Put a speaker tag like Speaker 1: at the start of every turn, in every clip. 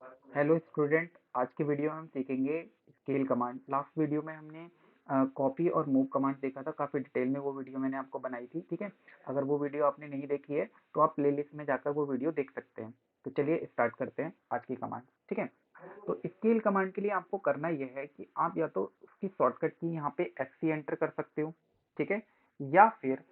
Speaker 1: Hello student, आज के video में हम सीखेंगे स्केल कमांड। लास्ट वीडियो में हमने कॉपी और मूव कमांड देखा था काफ़ी डिटेल में। वो वीडियो मैंने आपको बनाई थी, ठीक है। अगर वो वीडियो आपने नहीं देखी है तो आप प्लेलिस्ट में जाकर वो वीडियो देख सकते हैं। तो चलिए स्टार्ट करते हैं आज की कमांड, ठीक है। तो स्केल कमांड के लिए आपको करना यह है कि आप या तो उसकी शॉर्टकट की यहाँ पे एससी एंटर कर सकते हो, ठीक है, या फिर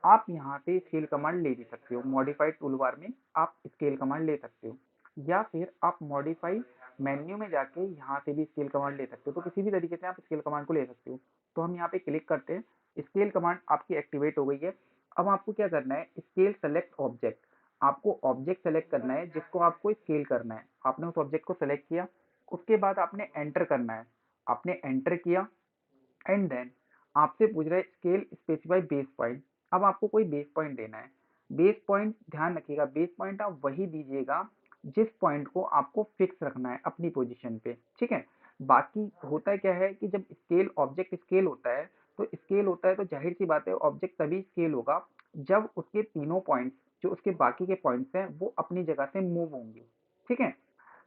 Speaker 1: आप यहाँ से स्केल कमांड ले भी सकते हो। मॉडिफाइड टूल बार में आप स्केल कमांड ले सकते हो, या फिर आप मॉडिफाई मेन्यू में जाके यहाँ से भी स्केल कमांड ले सकते हो। तो किसी भी तरीके से आप स्केल कमांड को ले सकते हो। तो हम यहाँ पे क्लिक करते हैं, स्केल कमांड आपकी एक्टिवेट हो गई है। अब आपको क्या करना है, स्केल सेलेक्ट ऑब्जेक्ट। आपको ऑब्जेक्ट सेलेक्ट करना है जिसको आपको स्केल करना है। आपने उस ऑब्जेक्ट को सेलेक्ट किया, उसके बाद आपने एंटर करना है। आपने एंटर किया एंड देन आपसे पूछ रहा है स्केल स्पेसिफाई बेस पॉइंट। अब आपको कोई बेस पॉइंट देना है। बेस पॉइंट ध्यान रखिएगा, बेस पॉइंट आप वही दीजिएगा जिस पॉइंट को आपको फिक्स रखना है अपनी पोजीशन पे, ठीक है। बाकी होता क्या है कि जब स्केल ऑब्जेक्ट स्केल होता है तो स्केल होता है तो जाहिर सी बात है ऑब्जेक्ट तभी स्केल होगा जब उसके तीनों पॉइंट्स जो उसके बाकी के पॉइंट्स हैं वो अपनी जगह से मूव होंगे, ठीक है।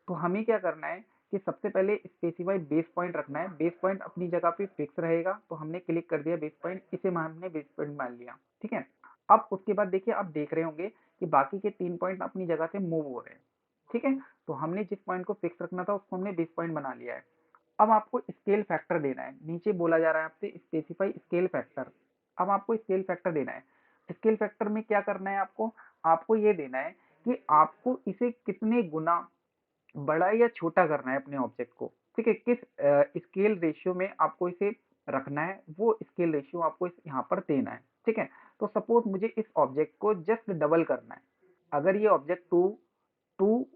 Speaker 1: तो हमें क्या करना है कि सबसे पहले स्पेसिफाई बेस पॉइंट रखना है। बेस पॉइंट अपनी जगह पे फिक्स रहेगा, तो हमने क्लिक कर दिया बेस पॉइंट, इसे हमने बेस पॉइंट मान लिया, ठीक है। अब उसके बाद देखिए, आप देख रहे होंगे कि बाकी के 3 पॉइंट अपनी जगह से मूव हो रहे हैं, ठीक है। तो हमने जिस पॉइंट को फिक्स रखना था उसको हमने बेस पॉइंट बना लिया है। अब आपको स्केल फैक्टर देना है। नीचे बोला जा रहा है आपसे स्पेसिफाई स्केल फैक्टर। अब आपको स्केल फैक्टर देना है। स्केल फैक्टर में क्या करना है आपको, आपको ये देना है कि आपको इसे कितने गुना बड़ा या छोटा करना है अपने ऑब्जेक्ट को, ठीक है। किस स्केल रेशियो में आपको इसे रखना है, वो स्केल रेशियो आपको इस यहाँ पर देना है, ठीक है। तो सपोज मुझे इस ऑब्जेक्ट को जस्ट डबल करना है। अगर ये ऑब्जेक्ट टू टू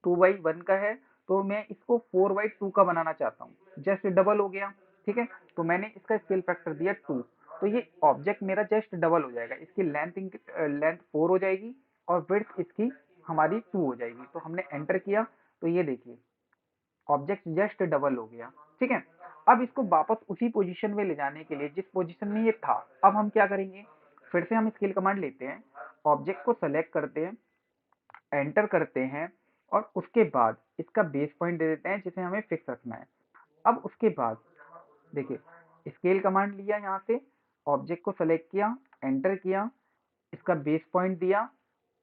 Speaker 1: 2/1 का है तो मैं इसको 4/2 का बनाना चाहता हूँ। जस्ट डबल हो गया, ठीक है। तो मैंने इसका स्केल फैक्टर दिया 2। तो ये ऑब्जेक्ट मेरा जस्ट डबल हो जाएगा। इसकी लेंथ 4 हो जाएगी और विड्थ इसकी हमारी 2 हो जाएगी। तो हमने एंटर किया तो ये देखिए ऑब्जेक्ट जस्ट डबल हो गया, ठीक है। अब इसको वापस उसी पोजीशन में ले जाने के लिए जिस पोजीशन में ये था, अब हम क्या करेंगे, फिर से हम स्केल कमांड लेते हैं, ऑब्जेक्ट को सेलेक्ट करते हैं, एंटर करते हैं और उसके बाद इसका बेस पॉइंट दे देते हैं जिसे हमें फिक्स रखना है। अब उसके बाद देखिए, स्केल कमांड लिया, यहाँ से ऑब्जेक्ट को सेलेक्ट किया, एंटर किया, इसका बेस पॉइंट दिया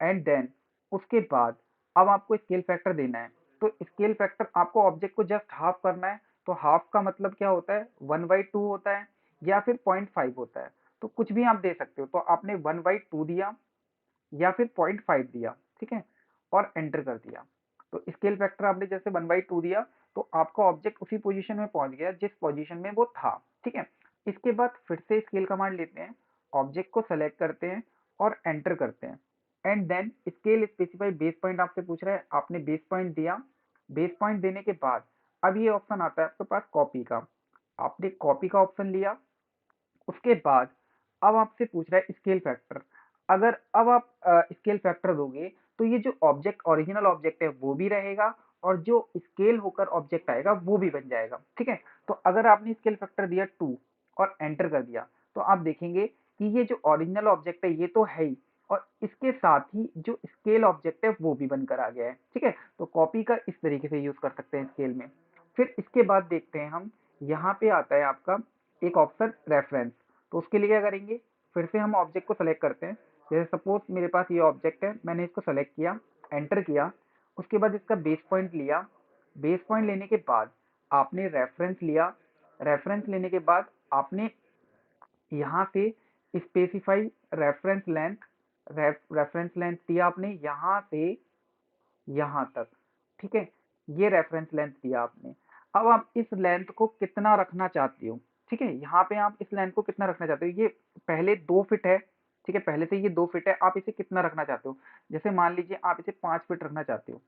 Speaker 1: एंड देन उसके बाद अब आपको स्केल फैक्टर देना है। तो स्केल फैक्टर आपको ऑब्जेक्ट को जस्ट हाफ करना है। तो हाफ का मतलब क्या होता है, 1/2 होता है या फिर 0.5 होता है। तो कुछ भी आप दे सकते हो। तो आपने 1/2 दिया या फिर 0.5 दिया, ठीक है, और एंटर कर दिया। तो स्केल फैक्टर आपने जैसे 1/2 दिया तो आपका ऑब्जेक्ट उसी पोजीशन में पहुंच गया जिस पोजीशन में वो था, ठीक है। इसके बाद फिर से स्केल कमांड लेते हैं, ऑब्जेक्ट को सेलेक्ट करते हैं और एंटर करते हैं and then scale specify base point आपसे पूछ रहा है। आपने बेस पॉइंट दिया। बेस पॉइंट देने के बाद अब ये ऑप्शन आता है आपके पास कॉपी का। आपने कॉपी का ऑप्शन लिया, उसके बाद अब आपसे पूछ रहा है स्केल फैक्टर। अगर अब आप स्केल फैक्टर दोगे तो ये जो ऑब्जेक्ट ओरिजिनल ऑब्जेक्ट है वो भी रहेगा और जो स्केल होकर ऑब्जेक्ट आएगा वो भी बन जाएगा, ठीक है। तो अगर आपने स्केल फैक्टर दिया 2 और एंटर कर दिया तो आप देखेंगे कि ये जो ओरिजिनल ऑब्जेक्ट है ये तो है ही, और इसके साथ ही जो स्केल ऑब्जेक्ट है वो भी बनकर आ गया है, ठीक है। तो कॉपी का इस तरीके से यूज कर सकते हैं स्केल में। फिर इसके बाद देखते हैं हम, यहाँ पे आता है आपका एक ऑप्शन रेफरेंस। तो उसके लिए क्या करेंगे, फिर से हम ऑब्जेक्ट को सेलेक्ट करते हैं। जैसे सपोज मेरे पास ये ऑब्जेक्ट है, मैंने इसको सेलेक्ट किया, एंटर किया, उसके बाद इसका बेस पॉइंट लिया। बेस पॉइंट लेने के बाद आपने रेफरेंस लिया। रेफरेंस लेने के बाद आपने यहाँ से specify reference length, reference length दिया आपने यहाँ से यहाँ तक, ठीक है। ये रेफरेंस लेंथ दिया आपने। अब आप इस लेंथ को कितना रखना चाहते हो, ठीक है। यहाँ पे आप इस लेंथ को कितना रखना चाहते हो, ये पहले 2 फीट है, ठीक है, पहले से ये 2 फीट है, आप इसे कितना रखना चाहते हो। जैसे मान लीजिए आप इसे 5 फीट रखना चाहते हो,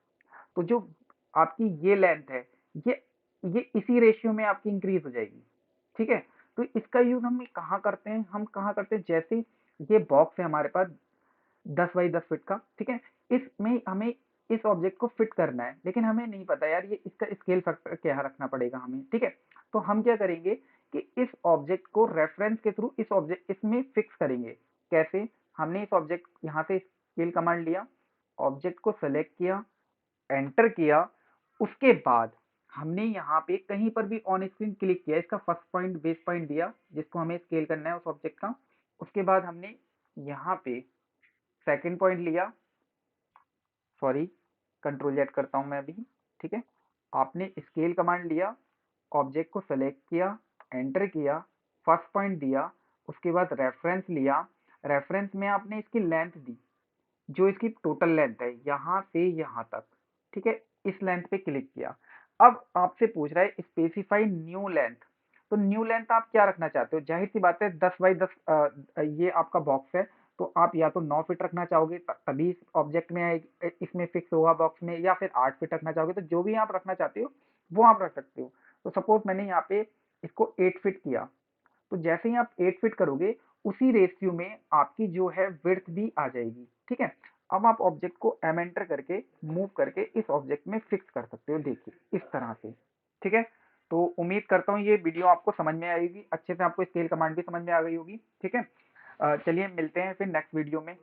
Speaker 1: तो जो आपकी ये लेंथ है ये ये इसी रेशियो में आपकी इंक्रीज हो जाएगी, ठीक है। तो इसका यूज हम कहाँ करते हैं, हम कहाँ करते हैं, जैसे ये बॉक्स है हमारे पास 10 बाई 10 फीट का, ठीक है। इसमें हमें इस ऑब्जेक्ट को फिट करना है, लेकिन हमें नहीं पता यार ये इसका स्केल फैक्टर क्या रखना पड़ेगा हमें, ठीक है। तो हम क्या करेंगे कि इस ऑब्जेक्ट को रेफरेंस के थ्रू इस ऑब्जेक्ट इसमें फिक्स करेंगे। कैसे, हमने इस ऑब्जेक्ट यहाँ से स्केल कमांड लिया, ऑब्जेक्ट को सेलेक्ट किया, एंटर किया, उसके बाद हमने यहाँ पे कहीं पर भी ऑन स्क्रीन क्लिक किया, इसका फर्स्ट पॉइंट बेस पॉइंट दिया जिसको हमें स्केल करना है उस ऑब्जेक्ट का। उसके बाद हमने यहाँ पे सेकंड पॉइंट लिया, सॉरी कंट्रोल जेड करता हूँ मैं अभी, ठीक है। आपने स्केल कमांड लिया, ऑब्जेक्ट को सेलेक्ट किया, एंटर किया, फर्स्ट पॉइंट दिया, उसके बाद रेफरेंस लिया, रेफरेंस में आपने इसकी लेंथ दी, जो इसकी टोटल लेंथ है यहाँ से यहाँ तक, ठीक है। इस लेंथ पे क्लिक किया। अब आपसे पूछ रहा है स्पेसिफाई न्यू लेंथ, तो न्यू लेंथ आप क्या रखना चाहते हो? जाहिर सी बात है 10 बाई 10 ये आपका बॉक्स है, तो आप या तो 9 फीट रखना चाहोगे तभी इस ऑब्जेक्ट में इसमें फिक्स होगा बॉक्स में, या फिर 8 फीट रखना चाहोगे, तो जो भी आप रखना चाहते हो वो आप रख सकते हो। तो सपोज मैंने यहाँ पे इसको 8 फीट किया, तो जैसे ही आप 8 फीट करोगे उसी रेशियो में आपकी जो है विड्थ भी आ जाएगी, ठीक है। अब आप ऑब्जेक्ट को एम एंटर करके मूव करके इस ऑब्जेक्ट में फिक्स कर सकते हो, देखिए इस तरह से, ठीक है। तो उम्मीद करता हूँ ये वीडियो आपको समझ में आएगी, अच्छे से आपको स्केल कमांड भी समझ में आ गई होगी, ठीक है। चलिए मिलते हैं फिर नेक्स्ट वीडियो में।